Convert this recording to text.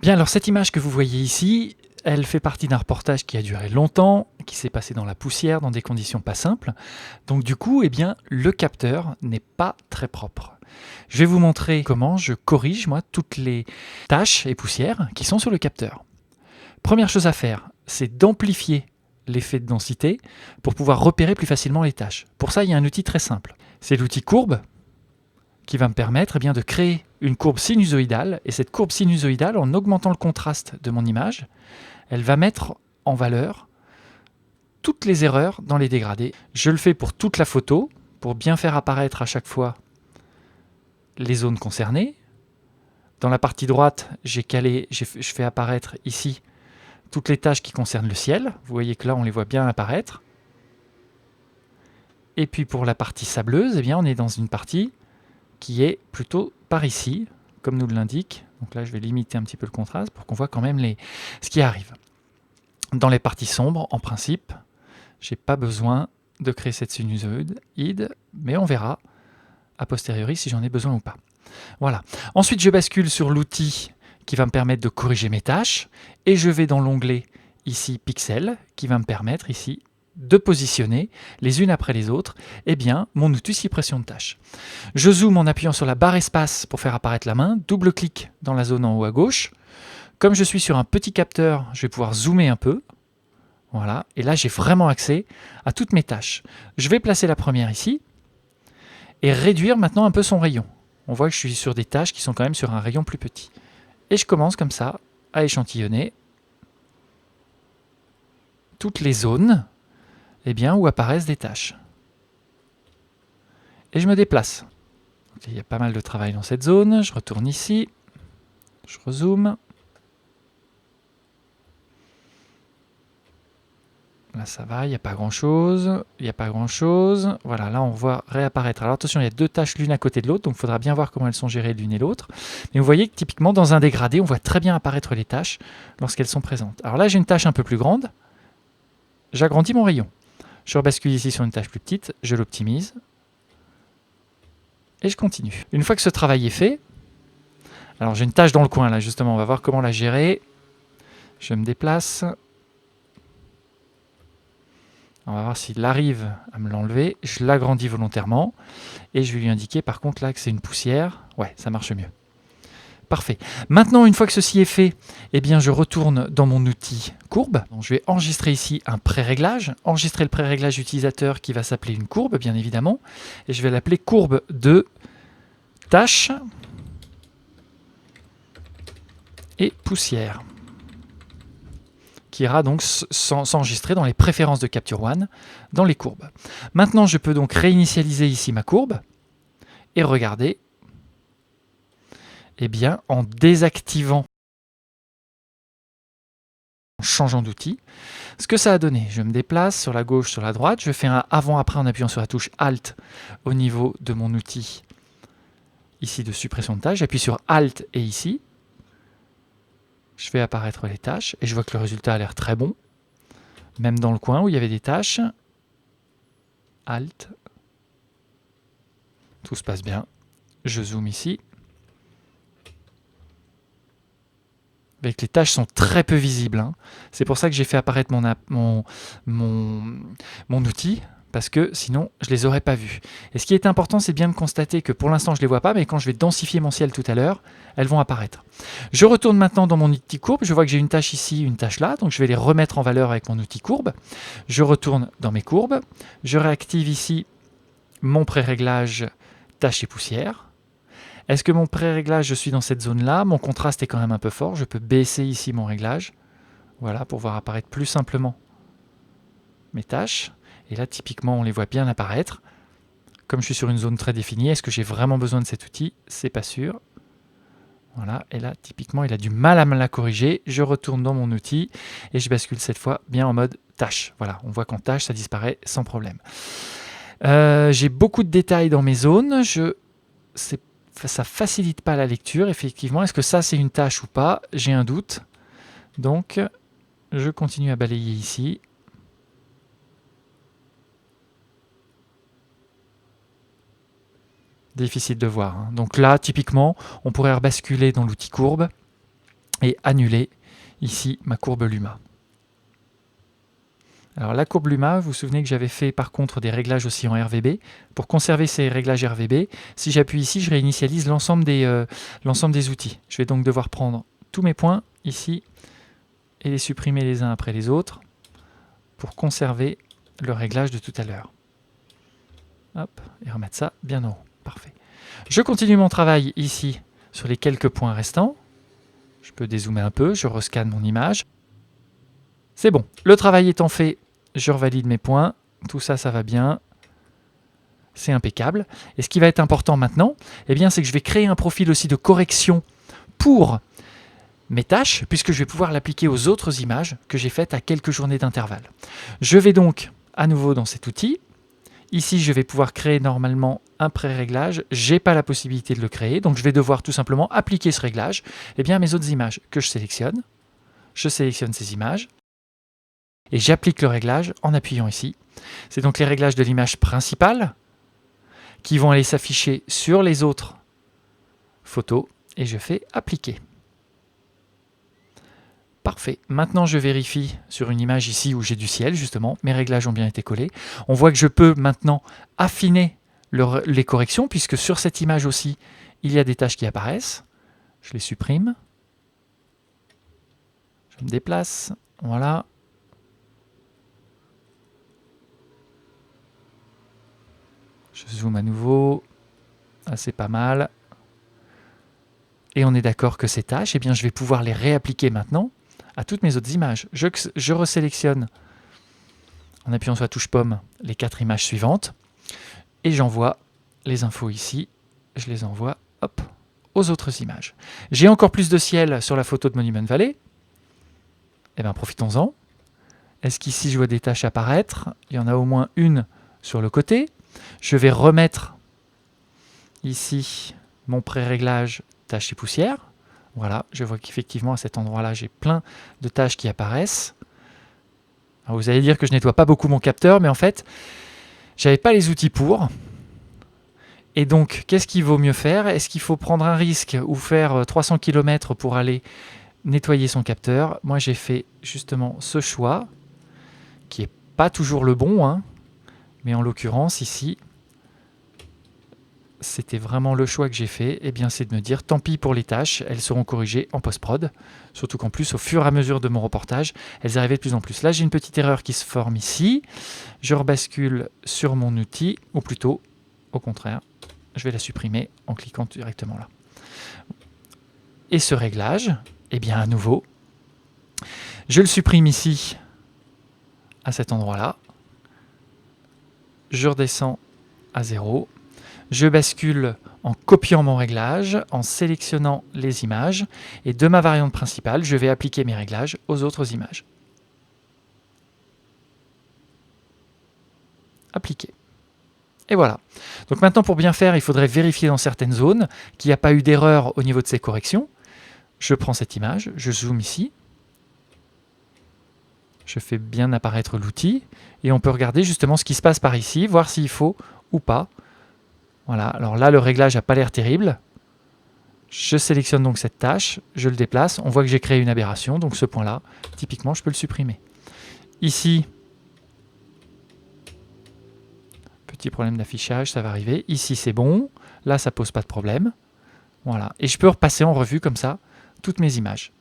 Bien, alors cette image que vous voyez ici, elle fait partie d'un reportage qui a duré longtemps, qui s'est passé dans la poussière, dans des conditions pas simples. Donc du coup, eh bien, le capteur n'est pas très propre. Je vais vous montrer comment je corrige moi toutes les taches et poussières qui sont sur le capteur. Première chose à faire, c'est d'amplifier l'effet de densité pour pouvoir repérer plus facilement les taches. Pour ça, il y a un outil très simple. C'est l'outil courbe qui va me permettre de créer une courbe sinusoïdale. Et cette courbe sinusoïdale, en augmentant le contraste de mon image, elle va mettre en valeur toutes les erreurs dans les dégradés. Je le fais pour toute la photo, pour bien faire apparaître à chaque fois les zones concernées. Dans la partie droite, je fais apparaître ici toutes les tâches qui concernent le ciel. Vous voyez que là, on les voit bien apparaître. Et puis pour la partie sableuse, on est dans une partie qui est plutôt par ici, comme nous l'indique. Donc là, je vais limiter un petit peu le contraste pour qu'on voit quand même ce qui arrive. Dans les parties sombres, en principe, je n'ai pas besoin de créer cette sinusoïde, mais on verra a posteriori si j'en ai besoin ou pas. Voilà. Ensuite, je bascule sur l'outil qui va me permettre de corriger mes tâches, et je vais dans l'onglet ici Pixel, qui va me permettre ici de positionner les unes après les autres mon outil suppression de tâches. Je zoome en appuyant sur la barre espace pour faire apparaître la main, double-clic dans la zone en haut à gauche. Comme je suis sur un petit capteur, je vais pouvoir zoomer un peu. Voilà, et là j'ai vraiment accès à toutes mes tâches. Je vais placer la première ici et réduire maintenant un peu son rayon. On voit que je suis sur des tâches qui sont quand même sur un rayon plus petit. Et je commence comme ça à échantillonner toutes les zones où apparaissent des tâches. Et je me déplace. Il y a pas mal de travail dans cette zone. Je retourne ici. Je rezoome. Là, ça va, il n'y a pas grand-chose. Il n'y a pas grand-chose. Voilà, là, on voit réapparaître. Alors attention, il y a deux tâches l'une à côté de l'autre, donc il faudra bien voir comment elles sont gérées l'une et l'autre. Mais vous voyez que typiquement, dans un dégradé, on voit très bien apparaître les tâches lorsqu'elles sont présentes. Alors là, j'ai une tâche un peu plus grande. J'agrandis mon rayon. Je rebascule ici sur une tâche plus petite. Je l'optimise. Et je continue. Une fois que ce travail est fait, alors j'ai une tâche dans le coin là, justement, on va voir comment la gérer. Je me déplace. On va voir s'il arrive à me l'enlever. Je l'agrandis volontairement. Et je vais lui indiquer par contre là que c'est une poussière. Ouais, ça marche mieux. Parfait. Maintenant, une fois que ceci est fait, je retourne dans mon outil courbe. Donc, je vais enregistrer ici un pré-réglage. Enregistrer le pré-réglage utilisateur qui va s'appeler une courbe, bien évidemment. Et je vais l'appeler courbe de tâche et poussière, qui ira donc s'enregistrer dans les préférences de Capture One, dans les courbes. Maintenant, je peux donc réinitialiser ici ma courbe et regarder en désactivant, en changeant d'outil, ce que ça a donné. Je me déplace sur la gauche, sur la droite, je fais un avant-après en appuyant sur la touche Alt au niveau de mon outil ici de suppression de tâches. J'appuie sur Alt et ici, je fais apparaître les tâches et je vois que le résultat a l'air très bon. Même dans le coin où il y avait des tâches, Alt, tout se passe bien. Je zoome ici. Avec les tâches sont très peu visibles. C'est pour ça que j'ai fait apparaître mon outil, parce que sinon je ne les aurais pas vues. Et ce qui est important, c'est bien de constater que pour l'instant je ne les vois pas, mais quand je vais densifier mon ciel tout à l'heure, elles vont apparaître. Je retourne maintenant dans mon outil courbe, je vois que j'ai une tâche ici, une tâche là, donc je vais les remettre en valeur avec mon outil courbe. Je retourne dans mes courbes, je réactive ici mon pré-réglage tâche et poussière. Est-ce que mon pré-réglage, je suis dans cette zone-là? Mon contraste est quand même un peu fort. Je peux baisser ici mon réglage. Voilà, pour voir apparaître plus simplement mes tâches. Et là, typiquement, on les voit bien apparaître. Comme je suis sur une zone très définie, est-ce que j'ai vraiment besoin de cet outil? C'est pas sûr. Voilà, et là, typiquement, il a du mal à me la corriger. Je retourne dans mon outil et je bascule cette fois bien en mode tâche. Voilà, on voit qu'en tâche, ça disparaît sans problème. J'ai beaucoup de détails dans mes zones. Ça facilite pas la lecture, effectivement. Est-ce que ça, c'est une tâche ou pas? J'ai un doute. Donc, je continue à balayer ici. Difficile de voir. Donc là, typiquement, on pourrait rebasculer dans l'outil courbe et annuler ici ma courbe Luma. Alors la courbe Luma, vous vous souvenez que j'avais fait par contre des réglages aussi en RVB. Pour conserver ces réglages RVB, si j'appuie ici, je réinitialise l'ensemble des outils. Je vais donc devoir prendre tous mes points ici et les supprimer les uns après les autres pour conserver le réglage de tout à l'heure. Hop, et remettre ça bien en haut. Parfait. Je continue mon travail ici sur les quelques points restants. Je peux dézoomer un peu, je rescanne mon image. C'est bon, le travail étant fait, je revalide mes points. Tout ça, ça va bien. C'est impeccable. Et ce qui va être important maintenant, eh bien, c'est que je vais créer un profil aussi de correction pour mes tâches, puisque je vais pouvoir l'appliquer aux autres images que j'ai faites à quelques journées d'intervalle. Je vais donc à nouveau dans cet outil. Ici, je vais pouvoir créer normalement un pré-réglage. Je n'ai pas la possibilité de le créer, donc je vais devoir tout simplement appliquer ce réglage à mes autres images que je sélectionne. Je sélectionne ces images et j'applique le réglage en appuyant ici. C'est donc les réglages de l'image principale qui vont aller s'afficher sur les autres photos et je fais appliquer. Parfait. Maintenant, je vérifie sur une image ici où j'ai du ciel, justement. Mes réglages ont bien été collés. On voit que je peux maintenant affiner les corrections, puisque sur cette image aussi, il y a des tâches qui apparaissent. Je les supprime. Je me déplace. Voilà. Je zoome à nouveau. Ah, c'est pas mal. Et on est d'accord que ces tâches, eh bien, je vais pouvoir les réappliquer maintenant à toutes mes autres images. Je resélectionne en appuyant sur la touche pomme les 4 images suivantes et j'envoie les infos ici. Je les envoie hop, aux autres images. J'ai encore plus de ciel sur la photo de Monument Valley. Eh bien, profitons-en. Est-ce qu'ici je vois des tâches apparaître? Il y en a au moins une sur le côté. Je vais remettre ici mon pré-réglage tâches et poussières. Voilà, je vois qu'effectivement à cet endroit-là, j'ai plein de tâches qui apparaissent. Alors vous allez dire que je nettoie pas beaucoup mon capteur, mais en fait, j'avais pas les outils pour. Et donc, qu'est-ce qu'il vaut mieux faire? Est-ce qu'il faut prendre un risque ou faire 300 km pour aller nettoyer son capteur? Moi, j'ai fait justement ce choix, qui n'est pas toujours le bon, hein, mais en l'occurrence, ici, c'était vraiment le choix que j'ai fait, eh bien, c'est de me dire tant pis pour les tâches, elles seront corrigées en post-prod. Surtout qu'en plus, au fur et à mesure de mon reportage, elles arrivaient de plus en plus. Là, j'ai une petite erreur qui se forme ici. Je rebascule sur mon outil, ou plutôt, au contraire, je vais la supprimer en cliquant directement là. Et ce réglage, eh bien, à nouveau, je le supprime ici, à cet endroit-là. Je redescends à 0. Je bascule en copiant mon réglage, en sélectionnant les images, et de ma variante principale, je vais appliquer mes réglages aux autres images. Appliquer. Et voilà. Donc maintenant, pour bien faire, il faudrait vérifier dans certaines zones qu'il n'y a pas eu d'erreur au niveau de ces corrections. Je prends cette image, je zoome ici, je fais bien apparaître l'outil, et on peut regarder justement ce qui se passe par ici, voir s'il faut ou pas. Voilà, alors là, le réglage n'a pas l'air terrible. Je sélectionne donc cette tâche, je le déplace. On voit que j'ai créé une aberration, donc ce point-là, typiquement, je peux le supprimer. Ici, petit problème d'affichage, ça va arriver. Ici, c'est bon. Là, ça pose pas de problème. Voilà. Et je peux repasser en revue comme ça toutes mes images.